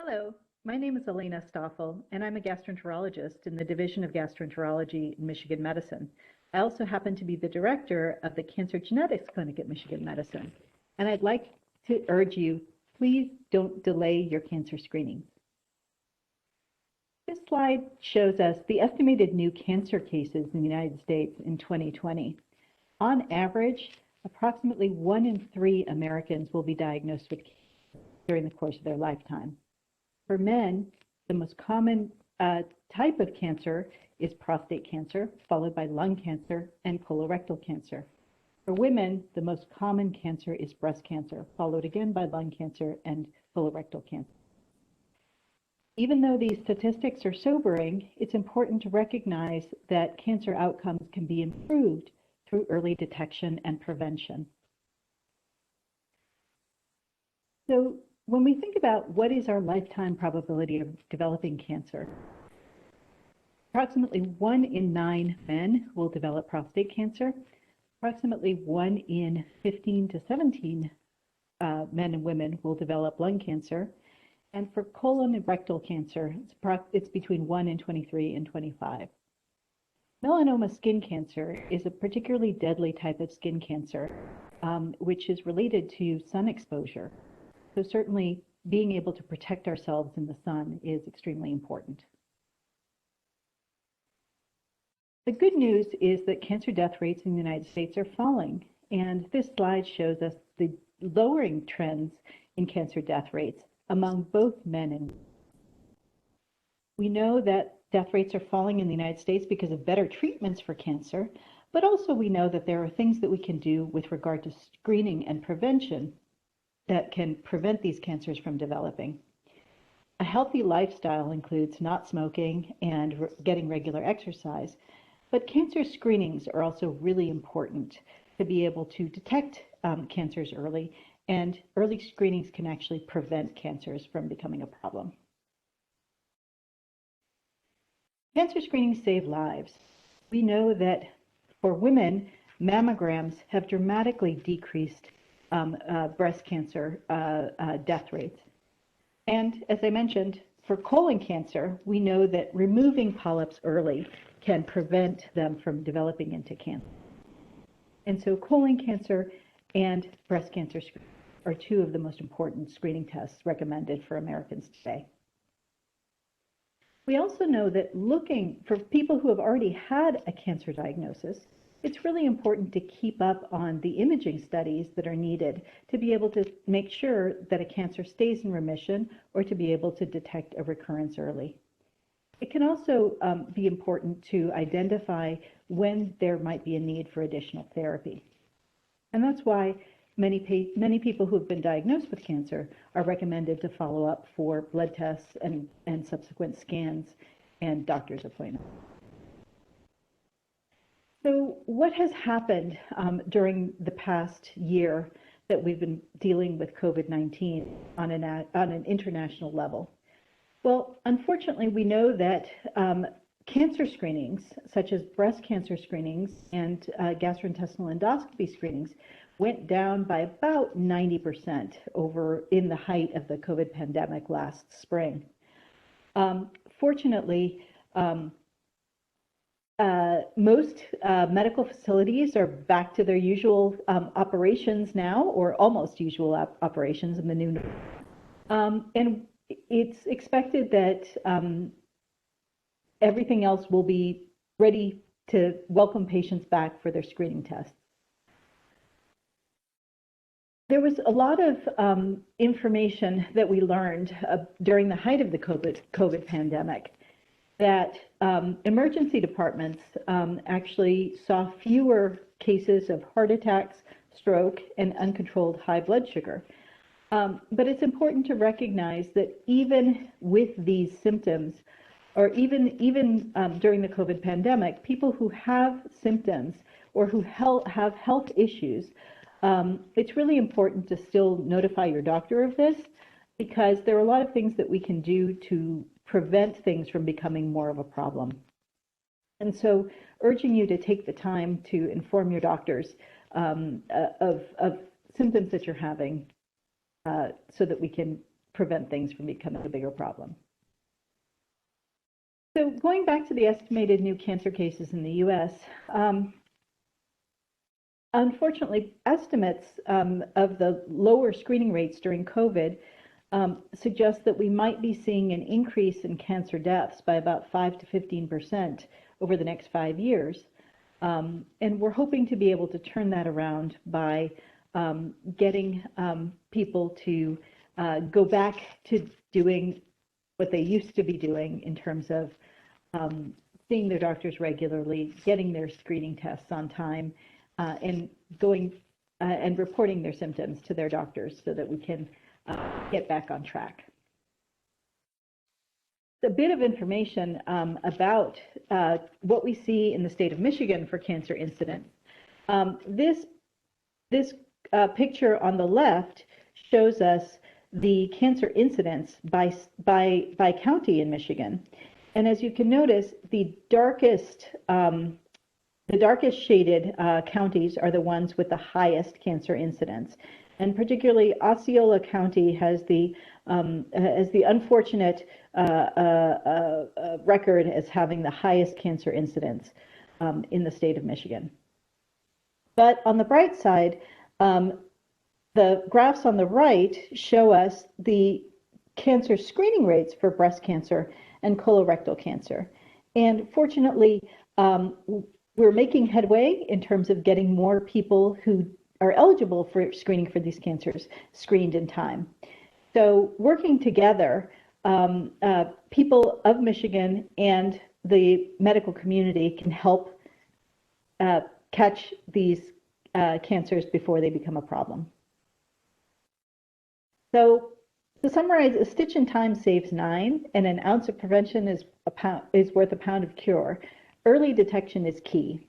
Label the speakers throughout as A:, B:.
A: Hello, my name is Elena Stoffel, and I'm a gastroenterologist in the Division of Gastroenterology in Michigan Medicine. I also happen to be the director of the Cancer Genetics Clinic at Michigan Medicine. And I'd like to urge you, please don't delay your cancer screening. This slide shows us the estimated new cancer cases in the United States in 2020. On average, approximately 1 in 3 Americans will be diagnosed with cancer during the course of their lifetime. For men, the most common type of cancer is prostate cancer, followed by lung cancer and colorectal cancer. For women, the most common cancer is breast cancer, followed again by lung cancer and colorectal cancer. Even though these statistics are sobering, it's important to recognize that cancer outcomes can be improved through early detection and prevention. So when we think about what is our lifetime probability of developing cancer, approximately 1 in 9 men will develop prostate cancer. Approximately 1 in 15 to 17 men and women will develop lung cancer. And for colon and rectal cancer, it's between 1 in 23 and 25. Melanoma skin cancer is a particularly deadly type of skin cancer, which is related to sun exposure. So certainly being able to protect ourselves in the sun is extremely important. The good news is that cancer death rates in the United States are falling, and this slide shows us the lowering trends in cancer death rates among both men and women. We know that death rates are falling in the United States because of better treatments for cancer, but also we know that there are things that we can do with regard to screening and prevention that can prevent these cancers from developing. A healthy lifestyle includes not smoking and getting regular exercise, but cancer screenings are also really important to be able to detect cancers early, and early screenings can actually prevent cancers from becoming a problem. Cancer screenings save lives. We know that for women, mammograms have dramatically decreased breast cancer death rates. And as I mentioned, for colon cancer, we know that removing polyps early can prevent them from developing into cancer. And so colon cancer and breast cancer are 2 of the most important screening tests recommended for Americans today. We also know that looking for people who have already had a cancer diagnosis, it's really important to keep up on the imaging studies that are needed to be able to make sure that a cancer stays in remission or to be able to detect a recurrence early. It can also be important to identify when there might be a need for additional therapy. And that's why many people who have been diagnosed with cancer are recommended to follow up for blood tests and subsequent scans and doctor's appointments. So what has happened during the past year that we've been dealing with COVID-19 on an international level? Well, unfortunately, we know that cancer screenings, such as breast cancer screenings and gastrointestinal endoscopy screenings, went down by about 90% over in the height of the COVID pandemic last spring. Fortunately, most medical facilities are back to their usual operations now, or almost usual operations in the new normal. And it's expected that everything else will be ready to welcome patients back for their screening tests. There was a lot of information that we learned during the height of the COVID pandemic that emergency departments actually saw fewer cases of heart attacks, stroke, and uncontrolled high blood sugar. But it's important to recognize that even with these symptoms, or even during the COVID pandemic, people who have symptoms or who have health issues, it's really important to still notify your doctor of this, because there are a lot of things that we can do to prevent things from becoming more of a problem. And so urging you to take the time to inform your doctors of symptoms that you're having so that we can prevent things from becoming a bigger problem. So going back to the estimated new cancer cases in the US, unfortunately, estimates of the lower screening rates during COVID suggest that we might be seeing an increase in cancer deaths by about 5 to 15% over the next 5 years. And we're hoping to be able to turn that around by getting people to go back to doing what they used to be doing in terms of seeing their doctors regularly, getting their screening tests on time, and going and reporting their symptoms to their doctors so that we can get back on track. A bit of information about what we see in the state of Michigan for cancer incidence. This picture on the left shows us the cancer incidence by county in Michigan. And as you can notice, the darkest shaded counties are the ones with the highest cancer incidence. And particularly Osceola County has the unfortunate record as having the highest cancer incidence in the state of Michigan. But on the bright side, the graphs on the right show us the cancer screening rates for breast cancer and colorectal cancer. And fortunately, we're making headway in terms of getting more people who are eligible for screening for these cancers screened in time. So working together, people of Michigan and the medical community can help catch these cancers before they become a problem. So to summarize, a stitch in time saves 9, and an ounce of prevention is worth a pound of cure. Early detection is key.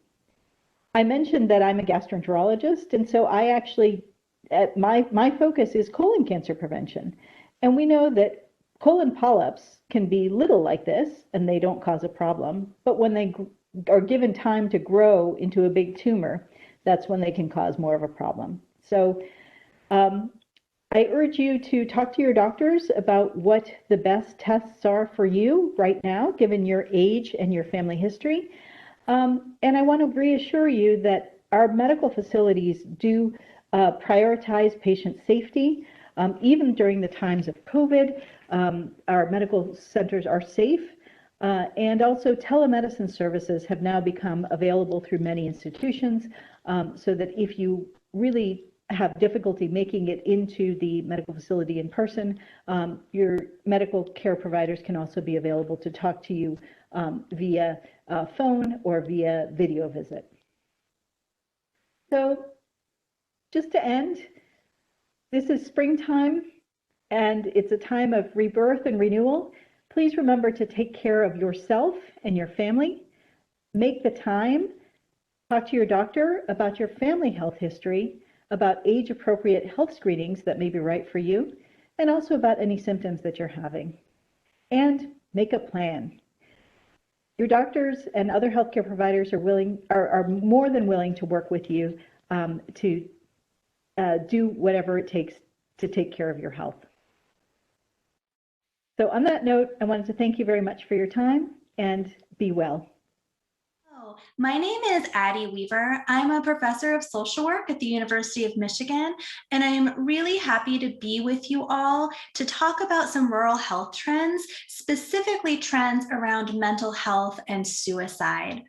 A: I mentioned that I'm a gastroenterologist, and so I actually, my focus is colon cancer prevention. And we know that colon polyps can be little like this, and they don't cause a problem, but when they are given time to grow into a big tumor, that's when they can cause more of a problem. So I urge you to talk to your doctors about what the best tests are for you right now, given your age and your family history. And I want to reassure you that our medical facilities do prioritize patient safety. Even during the times of COVID, our medical centers are safe. And also telemedicine services have now become available through many institutions, so that if you really have difficulty making it into the medical facility in person, your medical care providers can also be available to talk to you via phone or via video visit. So just to end, this is springtime and it's a time of rebirth and renewal. Please remember to take care of yourself and your family. Make the time, talk to your doctor about your family health history, about age-appropriate health screenings that may be right for you, and also about any symptoms that you're having. And make a plan. Your doctors and other healthcare providers are more than willing to work with you to do whatever it takes to take care of your health. So on that note, I wanted to thank you very much for your time, and be well.
B: My name is Addie Weaver. I'm a professor of social work at the University of Michigan, and I am really happy to be with you all to talk about some rural health trends, specifically trends around mental health and suicide.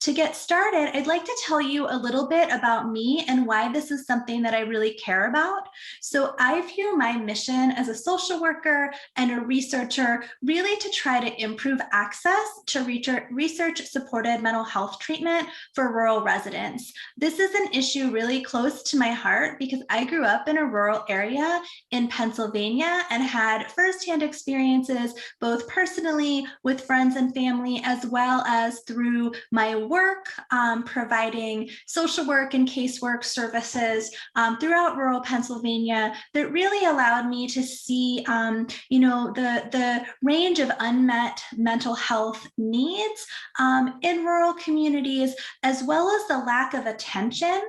B: To get started, I'd like to tell you a little bit about me and why this is something that I really care about. So I view my mission as a social worker and a researcher really to try to improve access to research-supported mental health treatment for rural residents. This is an issue really close to my heart because I grew up in a rural area in Pennsylvania and had firsthand experiences both personally with friends and family as well as through my work providing social work and casework services throughout rural Pennsylvania that really allowed me to see the range of unmet mental health needs in rural communities, as well as the lack of attention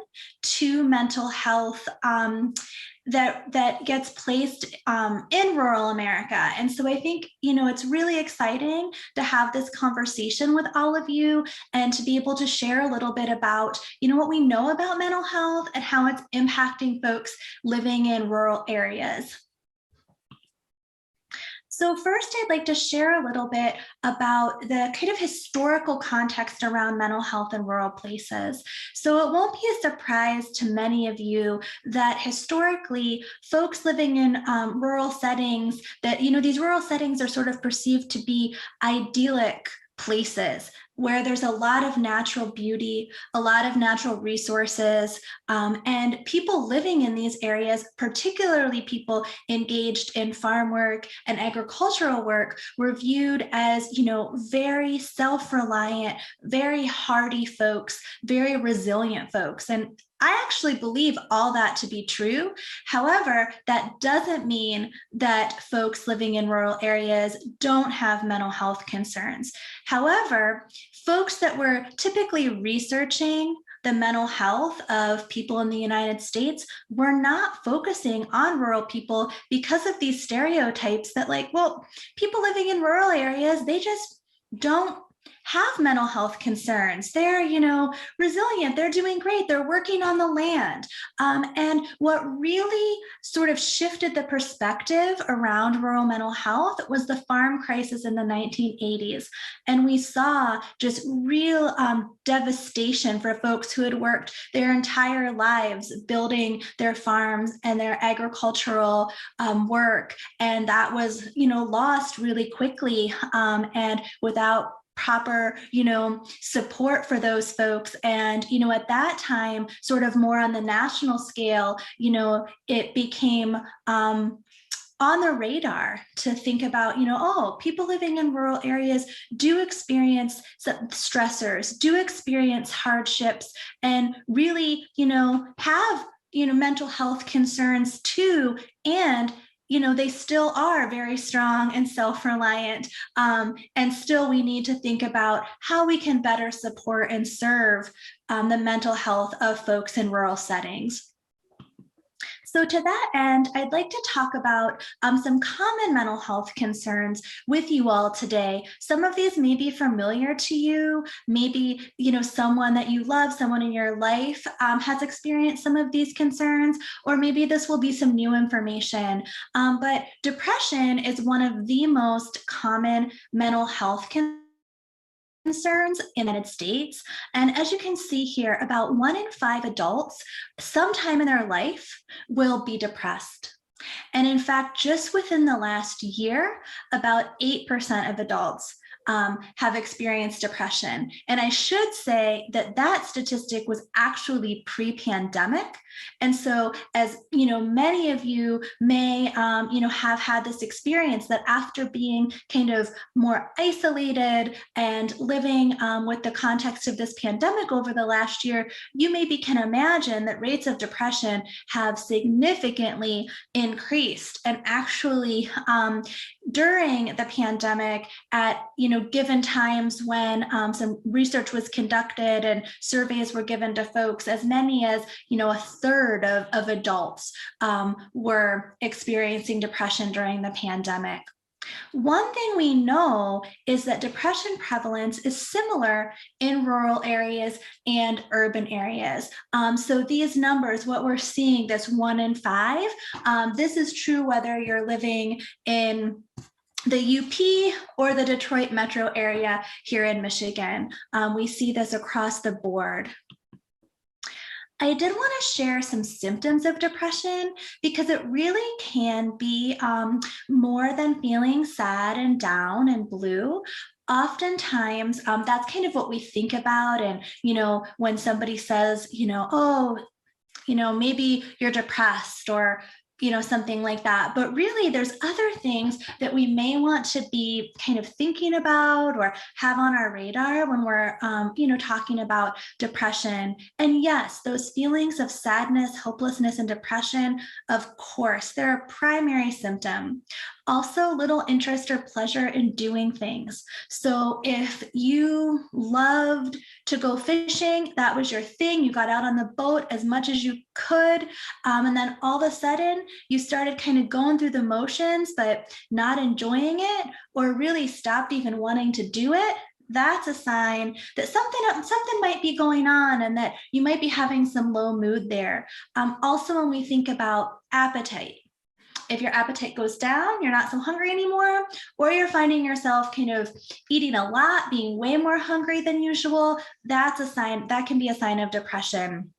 B: to mental health that gets placed in rural America. And so I think, it's really exciting to have this conversation with all of you and to be able to share a little bit about, what we know about mental health and how it's impacting folks living in rural areas. So first, I'd like to share a little bit about the kind of historical context around mental health in rural places. So it won't be a surprise to many of you that historically, folks living in rural settings, that, these rural settings are sort of perceived to be idyllic places where there's a lot of natural beauty, a lot of natural resources, and people living in these areas, particularly people engaged in farm work and agricultural work, were viewed as, very self-reliant, very hardy folks, very resilient folks. And I actually believe all that to be true. However, that doesn't mean that folks living in rural areas don't have mental health concerns. However, folks that were typically researching the mental health of people in the United States were not focusing on rural people because of these stereotypes that, like, well, people living in rural areas, they just don't have mental health concerns. They're, resilient, they're doing great, they're working on the land. And what really sort of shifted the perspective around rural mental health was the farm crisis in the 1980s. And we saw just real devastation for folks who had worked their entire lives building their farms and their agricultural work. And that was, lost really quickly and without proper, support for those folks. And, at that time, sort of more on the national scale, it became on the radar to think about, people living in rural areas do experience some stressors, do experience hardships, and really, have, mental health concerns too. And they still are very strong and self-reliant. And still we need to think about how we can better support and serve the mental health of folks in rural settings. So to that end, I'd like to talk about some common mental health concerns with you all today. Some of these may be familiar to you. Maybe, someone that you love, someone in your life has experienced some of these concerns, or maybe this will be some new information. But depression is one of the most common mental health concerns in the United States. And as you can see here, about 1 in 5 adults sometime in their life will be depressed. And in fact, just within the last year, about 8% of adults have experienced depression. And I should say that that statistic was actually pre-pandemic. And so, as many of you may, have had this experience that after being kind of more isolated and living with the context of this pandemic over the last year, you maybe can imagine that rates of depression have significantly increased. And actually, during the pandemic, at given times when some research was conducted and surveys were given to folks, as many as a third of adults were experiencing depression during the pandemic. One thing we know is that depression prevalence is similar in rural areas and urban areas. So these numbers, what we're seeing, this 1 in 5, this is true whether you're living in the UP or the Detroit metro area here in Michigan. We see this across the board. I did want to share some symptoms of depression because it really can be more than feeling sad and down and blue. Oftentimes, that's kind of what we think about. And, when somebody says, oh, maybe you're depressed or something like that. But really, there's other things that we may want to be kind of thinking about or have on our radar when we're, talking about depression. And yes, those feelings of sadness, hopelessness, and depression, of course, they're a primary symptom. Also, little interest or pleasure in doing things. So if you loved to go fishing, that was your thing, you got out on the boat as much as you could, and then all of a sudden you started kind of going through the motions, but not enjoying it, or really stopped even wanting to do it, that's a sign that something might be going on and that you might be having some low mood there. Also, when we think about appetite, if your appetite goes down, you're not so hungry anymore, or you're finding yourself kind of eating a lot, being way more hungry than usual, that's a sign, that can be a sign of depression.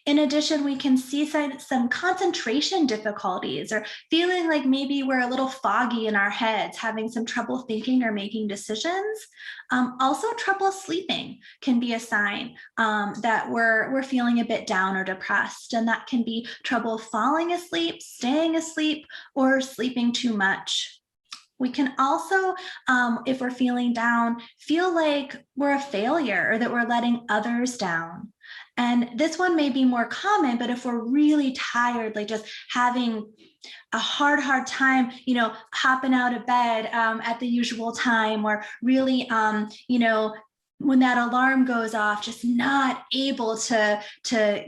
B: In addition, we can see some concentration difficulties, or feeling like maybe we're a little foggy in our heads, having some trouble thinking or making decisions. Also, trouble sleeping can be a sign that we're feeling a bit down or depressed, and that can be trouble falling asleep, staying asleep, or sleeping too much. We can also, if we're feeling down, feel like we're a failure or that we're letting others down. And this one may be more common, but if we're really tired, like just having a hard time, hopping out of bed at the usual time, or really, when that alarm goes off, just not able to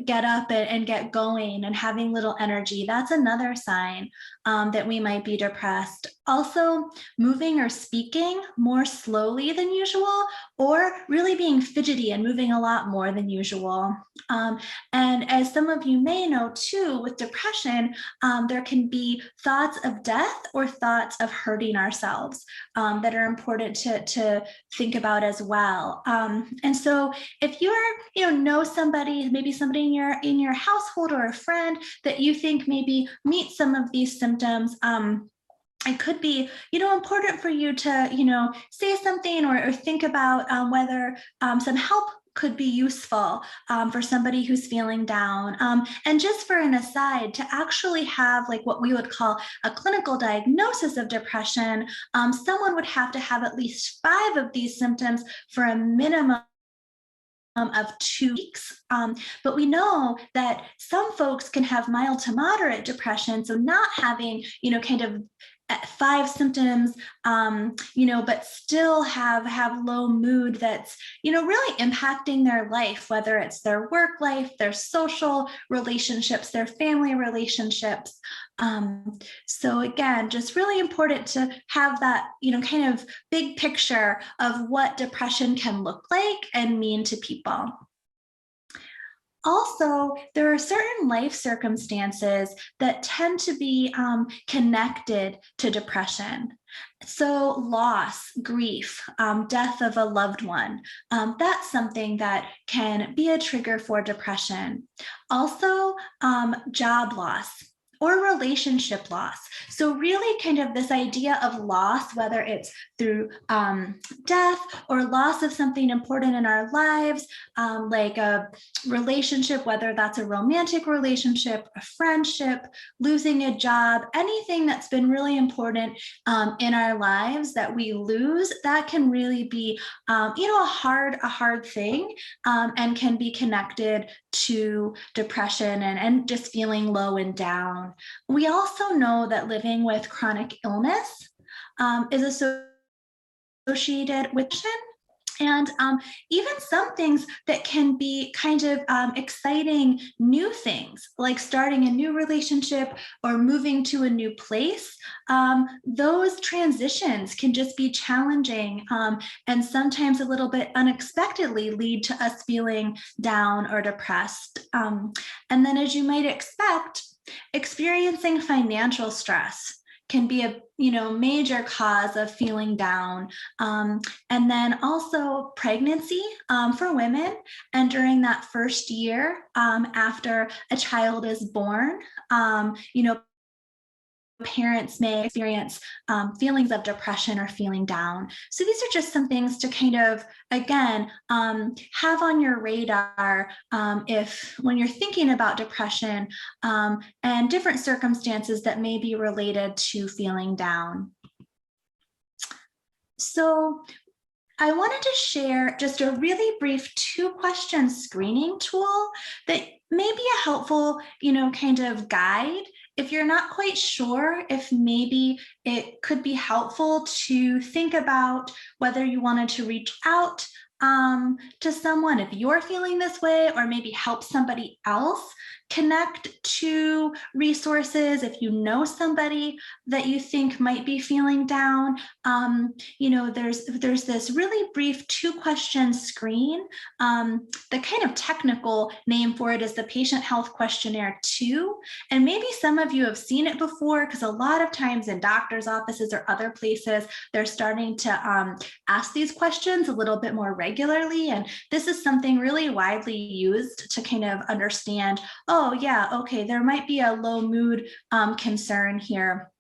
B: get up and get going and having little energy, that's another sign that we might be depressed. Also, moving or speaking more slowly than usual, or really being fidgety and moving a lot more than usual. And as some of you may know too, with depression, there can be thoughts of death or thoughts of hurting ourselves that are important to think about as well. And so if you're, know somebody, maybe somebody in your household or a friend that you think maybe meets some of these symptoms, it could be, important for you to, say something, or think about whether some help could be useful for somebody who's feeling down. And just for an aside, to actually have like what we would call a clinical diagnosis of depression, someone would have to have at least 5 of these symptoms for a minimum of 2 weeks. But we know that some folks can have mild to moderate depression, so not having, kind of 5 symptoms, but still have low mood that's, really impacting their life, whether it's their work life, their social relationships, their family relationships. So again, just really important to have that, kind of big picture of what depression can look like and mean to people. Also, there are certain life circumstances that tend to be connected to depression. So loss, grief, death of a loved one, that's something that can be a trigger for depression. Also, job loss or relationship loss. So really kind of this idea of loss, whether it's through death or loss of something important in our lives, like a relationship, whether that's a romantic relationship, a friendship, losing a job, anything that's been really important in our lives that we lose, that can really be, a hard thing, and can be connected to depression and just feeling low and down. We also know that living with chronic illness is associated with depression. And even some things that can be kind of exciting new things, like starting a new relationship or moving to a new place, those transitions can just be challenging, and sometimes a little bit unexpectedly lead to us feeling down or depressed. And then, as you might expect, experiencing financial stress can be a major cause of feeling down. And then also pregnancy for women, and during that first year after a child is born, parents may experience feelings of depression or feeling down. So these are just some things to kind of, again, have on your radar if when you're thinking about depression and different circumstances that may be related to feeling down. So I wanted to share just a really brief 2-question screening tool that may be a helpful, kind of guide if you're not quite sure if maybe it could be helpful to think about whether you wanted to reach out to someone if you're feeling this way, or maybe help somebody else connect to resources if you know somebody that you think might be feeling down. There's this really brief 2-question screen. The kind of technical name for it is the Patient Health Questionnaire 2. And maybe some of you have seen it before, because a lot of times in doctors' offices or other places, they're starting to ask these questions a little bit more regularly. And this is something really widely used to kind of understand, oh yeah, okay, there might be a low mood concern here.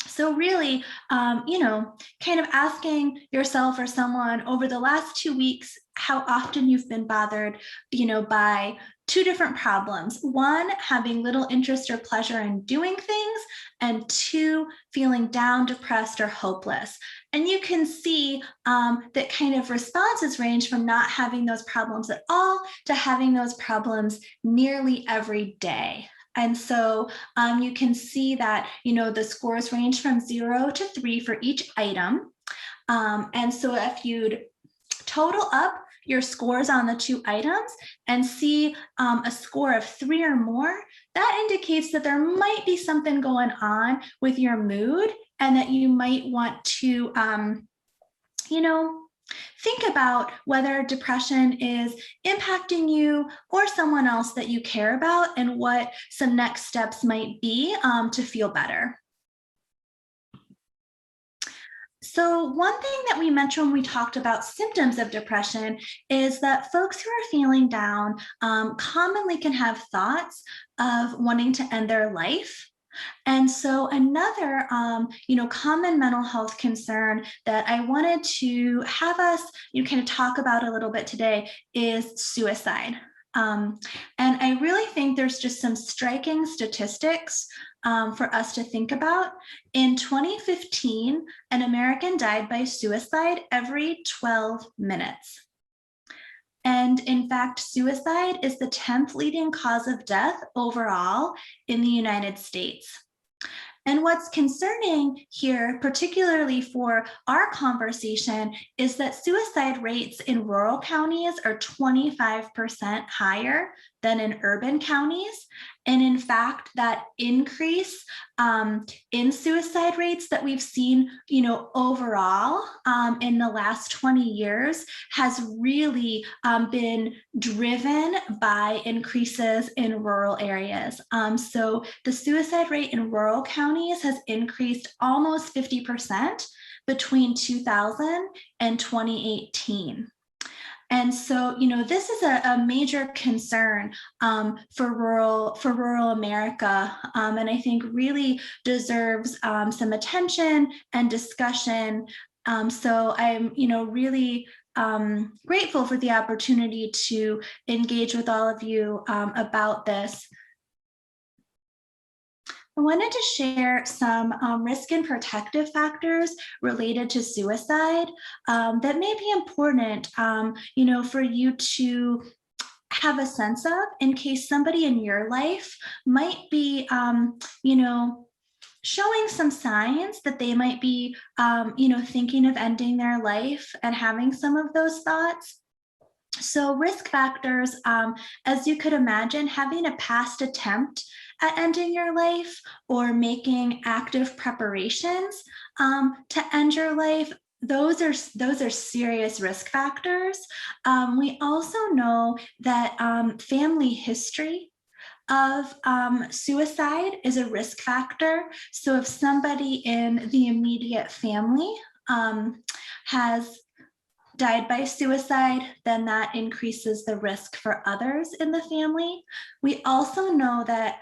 B: So really, kind of asking yourself or someone over the last 2 weeks, how often you've been bothered, by 2 different problems. 1, having little interest or pleasure in doing things, and 2, feeling down, depressed, or hopeless. And you can see that kind of responses range from not having those problems at all to having those problems nearly every day. And so you can see that, the scores range from 0 to 3 for each item. And so if you'd total up your scores on the 2 items and see a score of 3 or more, that indicates that there might be something going on with your mood, and that you might want to, think about whether depression is impacting you or someone else that you care about, and what some next steps might be to feel better. So one thing that we mentioned when we talked about symptoms of depression is that folks who are feeling down commonly can have thoughts of wanting to end their life. And so another, common mental health concern that I wanted to have us, kind of talk about a little bit today is suicide. And I really think there's just some striking statistics for us to think about. In 2015, an American died by suicide every 12 minutes. And in fact, suicide is the 10th leading cause of death overall in the United States. And what's concerning here, particularly for our conversation, is that suicide rates in rural counties are 25% higher than in urban counties. And in fact, that increase in suicide rates that we've seen, overall in the last 20 years has really been driven by increases in rural areas. So the suicide rate in rural counties has increased almost 50% between 2000 and 2018. And so, this is a major concern for rural America, and I think really deserves some attention and discussion. So I'm, really grateful for the opportunity to engage with all of you about this. I wanted to share some risk and protective factors related to suicide that may be important, for you to have a sense of, in case somebody in your life might be, showing some signs that they might be, thinking of ending their life and having some of those thoughts. So risk factors, as you could imagine, having a past attempt at ending your life or making active preparations to end your life, those are serious risk factors. We also know that family history of suicide is a risk factor. So if somebody in the immediate family has died by suicide, then that increases the risk for others in the family. We also know that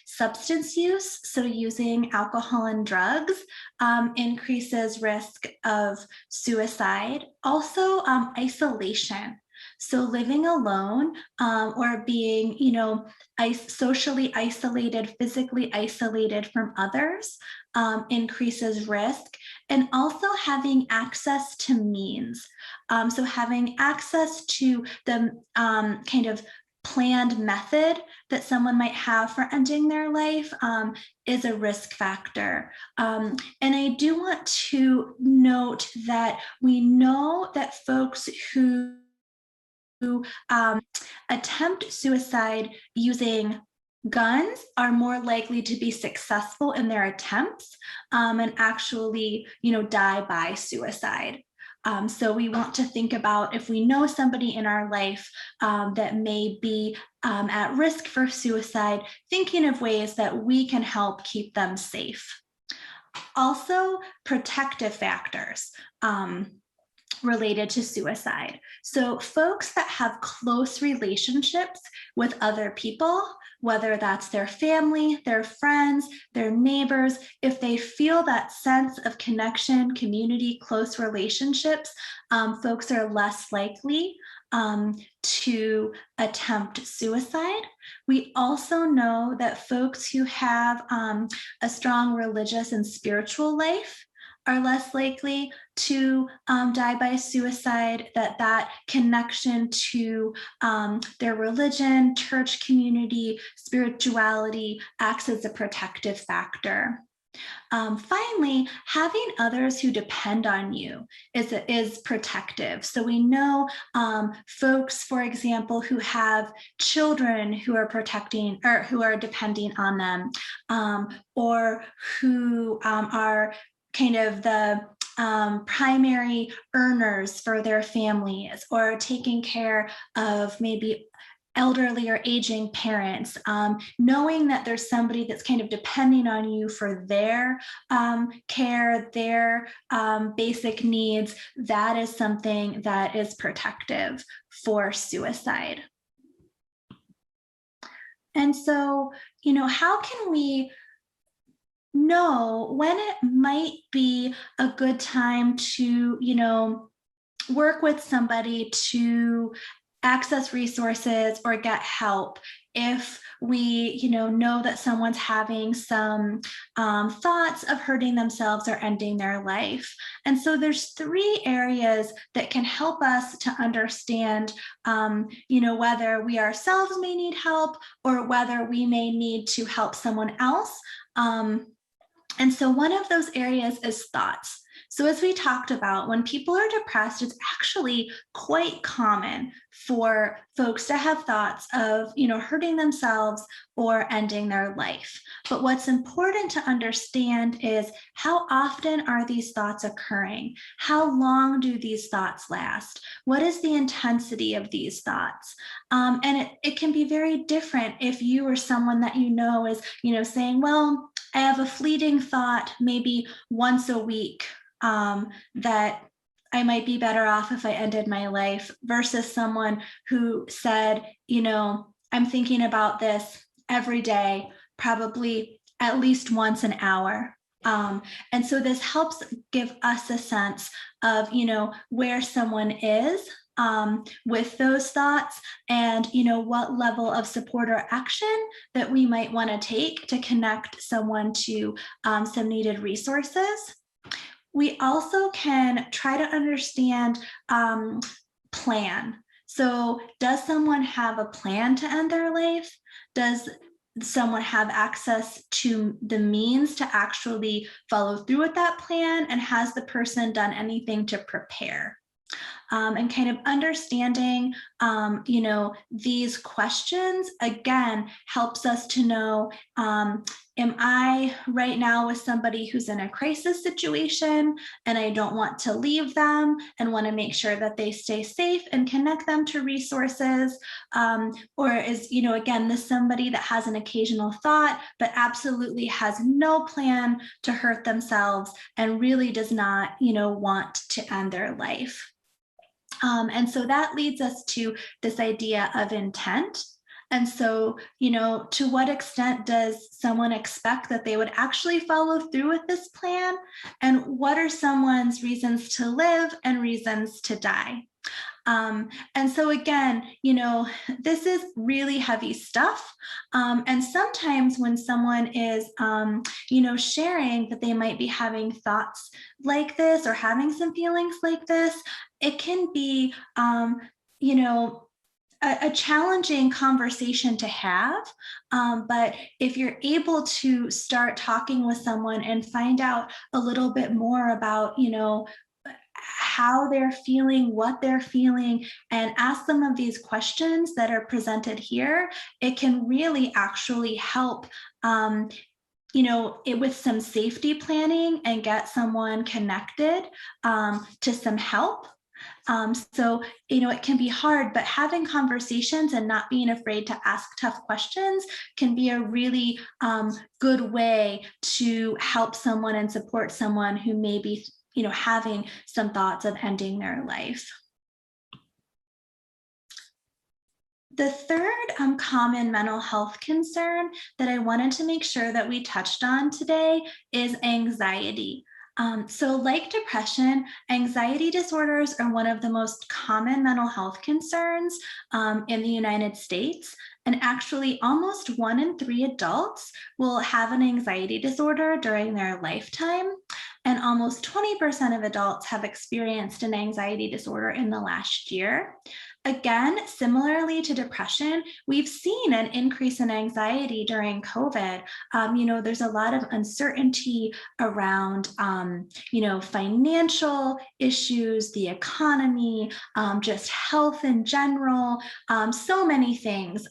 B: substance use, so using alcohol and drugs, increases risk of suicide. Also, isolation. So living alone or being, socially isolated, physically isolated from others increases risk. And also having access to means. So having access to the kind of planned method that someone might have for ending their life is a risk factor. And I do want to note that we know that folks who attempt suicide using guns are more likely to be successful in their attempts and actually, die by suicide. So we want to think about if we know somebody in our life that may be at risk for suicide, thinking of ways that we can help keep them safe. Also, protective factors. Related to suicide. So folks that have close relationships with other people, whether that's their family, their friends, their neighbors, if they feel that sense of connection, community, close relationships, folks are less likely to attempt suicide. We also know that folks who have a strong religious and spiritual life are less likely to die by suicide, that connection to their religion, church community, spirituality acts as a protective factor. Finally, having others who depend on you is protective. So we know folks, for example, who have children who are protecting or who are depending on them, or who are kind of the primary earners for their families, or taking care of maybe elderly or aging parents, knowing that there's somebody that's kind of depending on you for their care, their basic needs, that is something that is protective for suicide. And so, how can we know when it might be a good time to, work with somebody to access resources or get help if we, know that someone's having some thoughts of hurting themselves or ending their life? And so there's 3 areas that can help us to understand, whether we ourselves may need help or whether we may need to help someone else. And so one of those areas is thoughts. So as we talked about, when people are depressed, it's actually quite common for folks to have thoughts of, hurting themselves or ending their life. But what's important to understand is how often are these thoughts occurring? How long do these thoughts last? What is the intensity of these thoughts? And it can be very different if you or someone that is, saying, well, I have a fleeting thought maybe once a week that I might be better off if I ended my life, versus someone who said, I'm thinking about this every day, probably at least once an hour. And so this helps give us a sense of, where someone is with those thoughts, and what level of support or action that we might want to take to connect someone to some needed resources. We also can try to understand plan. So does someone have a plan to end their life? Does someone have access to the means to actually follow through with that plan? And has the person done anything to prepare? And kind of understanding, these questions, again, helps us to know, am I right now with somebody who's in a crisis situation and I don't want to leave them and want to make sure that they stay safe and connect them to resources? Or is, again, this somebody that has an occasional thought, but absolutely has no plan to hurt themselves and really does not, want to end their life? And so that leads us to this idea of intent. And so, to what extent does someone expect that they would actually follow through with this plan? And what are someone's reasons to live and reasons to die? And so again, this is really heavy stuff. And sometimes when someone is, sharing that they might be having thoughts like this or having some feelings like this, it can be, a challenging conversation to have. But if you're able to start talking with someone and find out a little bit more about, how they're feeling, what they're feeling, and ask some of these questions that are presented here, it can really actually help with some safety planning and get someone connected to some help. So, it can be hard, but having conversations and not being afraid to ask tough questions can be a really good way to help someone and support someone who may be, having some thoughts of ending their life. The third common mental health concern that I wanted to make sure that we touched on today is anxiety. So like depression, anxiety disorders are one of the most common mental health concerns in the United States. And actually almost 1 in 3 adults will have an anxiety disorder during their lifetime. And almost 20% of adults have experienced an anxiety disorder in the last year. Again, similarly to depression, we've seen an increase in anxiety during COVID. There's a lot of uncertainty around, financial issues, the economy, just health in general, so many things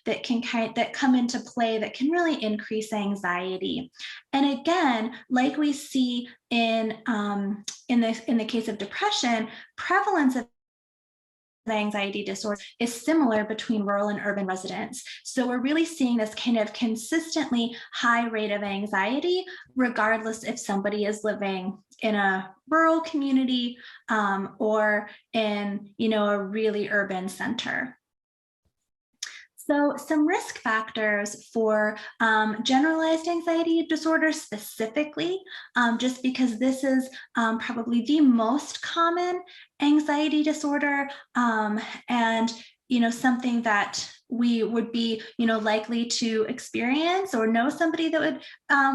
B: that come into play that can really increase anxiety. And again, like we see in the case of depression, prevalence of anxiety disorder is similar between rural and urban residents. So we're really seeing this kind of consistently high rate of anxiety, regardless if somebody is living in a rural community or in, a really urban center. So some risk factors for generalized anxiety disorder specifically, just because this is probably the most common anxiety disorder and something that we would be likely to experience or know somebody that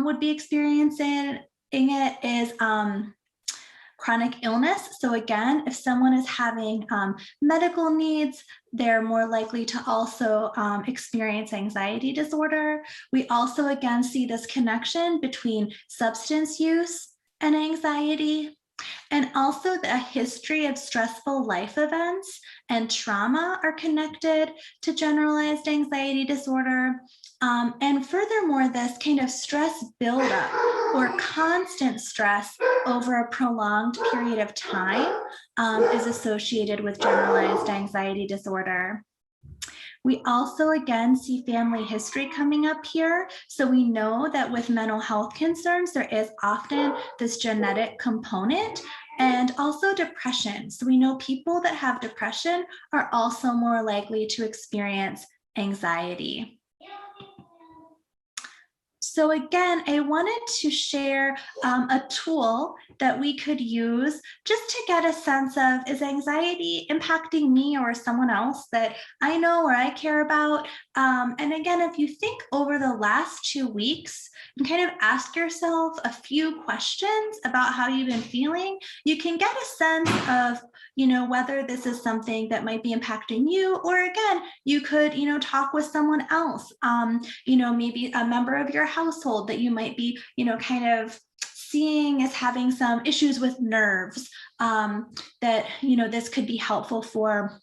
B: would be experiencing it is chronic illness. So again, if someone is having medical needs, they're more likely to also experience anxiety disorder. We also again see this connection between substance use and anxiety, and also the history of stressful life events and trauma are connected to generalized anxiety disorder. And furthermore, this kind of stress buildup or constant stress over a prolonged period of time is associated with generalized anxiety disorder. We also, again, see family history coming up here. So we know that with mental health concerns, there is often this genetic component and also depression. So we know people that have depression are also more likely to experience anxiety. So again, I wanted to share a tool that we could use just to get a sense of, is anxiety impacting me or someone else that I know or I care about? And again, if you think over the last 2 weeks and kind of ask yourself a few questions about how you've been feeling, you can get a sense of whether this is something that might be impacting you, or again, you could, talk with someone else, maybe a member of your household that you might be, kind of seeing as having some issues with nerves that, this could be helpful for.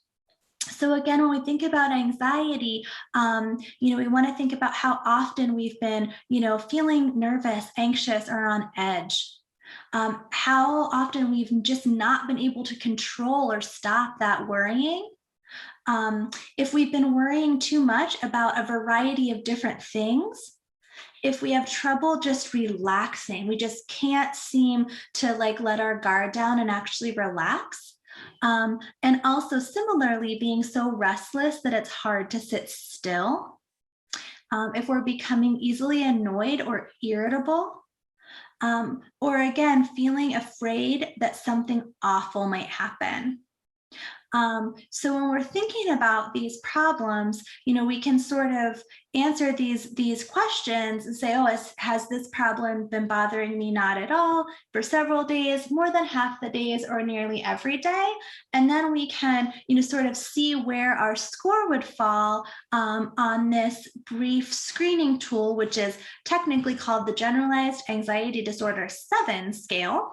B: So again, when we think about anxiety, we want to think about how often we've been, feeling nervous, anxious, or on edge. How often we've just not been able to control or stop that worrying. If we've been worrying too much about a variety of different things, if we have trouble just relaxing, we just can't seem to let our guard down and actually relax. And also similarly, being so restless that it's hard to sit still. If we're becoming easily annoyed or irritable, or again, feeling afraid that something awful might happen. So when we're thinking about these problems, we can sort of answer these questions and say, oh, has this problem been bothering me? Not at all, for several days, more than half the days, or nearly every day. And then we can, sort of see where our score would fall on this brief screening tool, which is technically called the Generalized Anxiety Disorder 7 scale.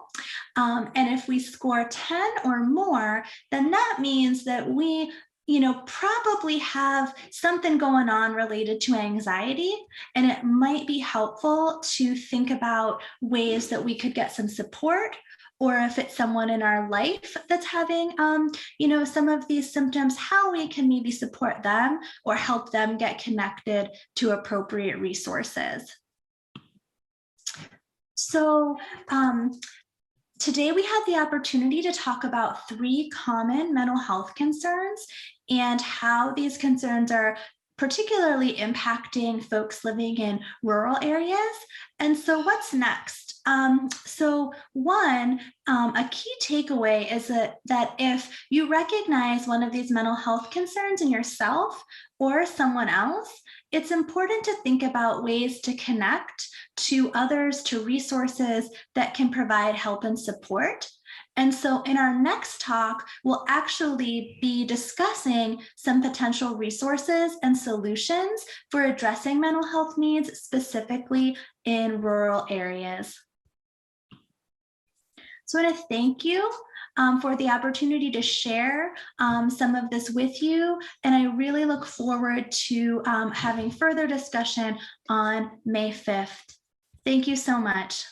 B: And if we score 10 or more, then that means that we probably have something going on related to anxiety, and it might be helpful to think about ways that we could get some support, or if it's someone in our life that's having, some of these symptoms, how we can maybe support them or help them get connected to appropriate resources. So, today we had the opportunity to talk about 3 common mental health concerns and how these concerns are particularly impacting folks living in rural areas. And so what's next? So one, a key takeaway is that if you recognize one of these mental health concerns in yourself or someone else, it's important to think about ways to connect to others, to resources that can provide help and support. And so in our next talk, we'll actually be discussing some potential resources and solutions for addressing mental health needs, specifically in rural areas. So I want to thank you for the opportunity to share some of this with you. And I really look forward to having further discussion on May 5th. Thank you so much.